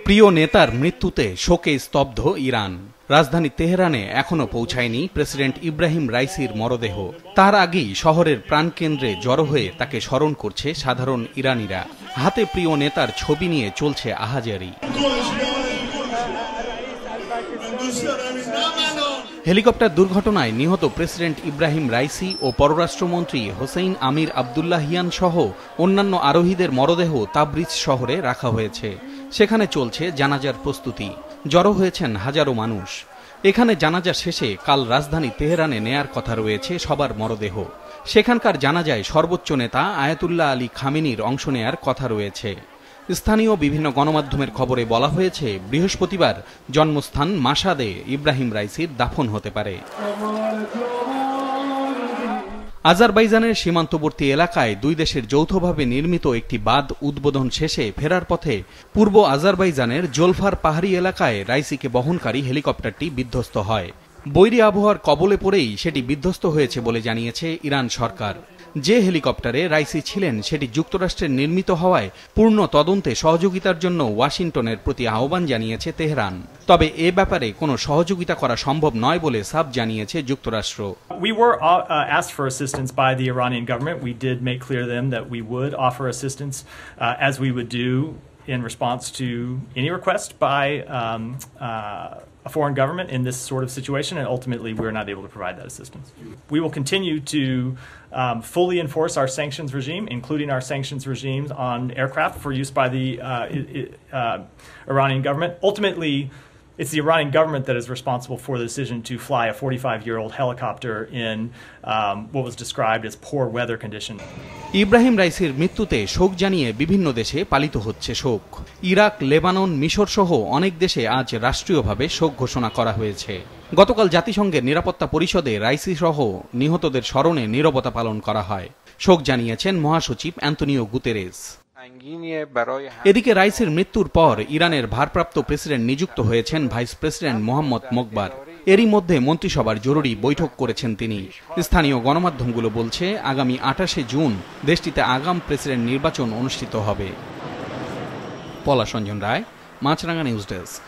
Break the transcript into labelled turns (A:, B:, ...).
A: প্রিয় নেতার মৃত্যুতে শোকে স্তব্ধ ইরান। রাজধানী তেহরানে এখনো পৌঁছায়নি প্রেসিডেন্ট ইব্রাহিম রাইসির মরদেহ। তার আগেই শহরের প্রাণকেন্দ্রে জড়ো হয়ে তাকে স্মরণ করছে সাধারণ ইরানিরা। হাতে প্রিয় নেতার ছবি নিয়ে চলছে আহাজারি। হেলিকপ্টার দুর্ঘটনায় নিহত প্রেসিডেন্ট ইব্রাহিম রাইসি ও পররাষ্ট্রমন্ত্রী হোসেইন আমির আবদুল্লাহিয়ান সহ অন্যান্য আরোহীদের মরদেহ তাবরিজ শহরে রাখা হয়েছে। সেখানে চলছে জানাজার প্রস্তুতি। জড়ো হয়েছেন হাজারো মানুষ। এখানে জানাজা শেষে কাল রাজধানী তেহরানে নেয়ার কথা রয়েছে সবার মরদেহ। সেখানকার জানাজায় সর্বোচ্চ নেতা আয়াতুল্লাহ আলী খামেনির অংশ নেয়ার কথা রয়েছে। স্থানীয় বিভিন্ন গণমাধ্যমের খবরে বলা হয়েছে, বৃহস্পতিবার জন্মস্থান মাশাদে ইব্রাহিম রাইসির দাফন হতে পারে। আজারবাইজানের সীমান্তবর্তী এলাকায় দুই দেশের যৌথভাবে নির্মিত একটি বাঁধ উদ্বোধন শেষে ফেরার পথে পূর্ব আজারবাইজানের জোলফার পাহাড়ি এলাকায় রাইসিকে বহনকারী হেলিকপ্টারটি বিধ্বস্ত হয়। বৈরী আবহাওয়ার কবলে পড়েই সেটি বিধ্বস্ত হয়েছে বলে জানিয়েছে ইরান সরকার। যে হেলিকপ্টারে রাইসি ছিলেন সেটি যুক্তরাষ্ট্রের নির্মিত হওয়ায় পূর্ণ তদন্তে সহযোগিতার জন্য ওয়াশিংটনের প্রতি আহ্বান জানিয়েছে তেহরান। তবে এ ব্যাপারে কোনো সহযোগিতা করা সম্ভব নয় বলে সাফ জানিয়েছে যুক্তরাষ্ট্র।
B: We were asked for assistance by the Iranian government. We did make clear to them that we would offer assistance as we would do in response to any request by a foreign government in this sort of situation, and ultimately we were not able to provide that assistance. We will continue to fully enforce our sanctions regime, including our sanctions regimes on aircraft for use by the Iranian government. Ultimately, it's the Iranian government that is responsible for the decision to fly a 45-year-old helicopter in what was described as poor weather conditions.
A: Ibrahim রাইসির মৃত্যুতে শোক জানিয়ে বিভিন্ন দেশে পালিত হচ্ছে শোক। Iraq, Lebanon, মিশর সহ অনেক দেশে আজ রাষ্ট্রীয়ভাবে শোক ঘোষণা করা হয়েছে। গতকাল জাতিসংঘের নিরাপত্তা পরিষদে রাইসি সহ নিহতদের স্মরণে নীরবতা পালন করা হয়। শোক জানিয়েছেন মহাসচিব অ্যান্তোনিও গুতেরেস। এদিকে রাইসির মৃত্যুর পর ইরানের ভারপ্রাপ্ত প্রেসিডেন্ট নিযুক্ত হয়েছেন ভাইস প্রেসিডেন্ট মোহাম্মদ মোকবার। এরই মধ্যে মন্ত্রিসভার জরুরি বৈঠক করেছেন তিনি। স্থানীয় গণমাধ্যমগুলো বলছে, আগামী 28শে জুন দেশটিতে আগাম প্রেসিডেন্ট নির্বাচন অনুষ্ঠিত হবে। পলাশ রঞ্জন রায়, মাছরাঙা নিউজ ডেস্ক।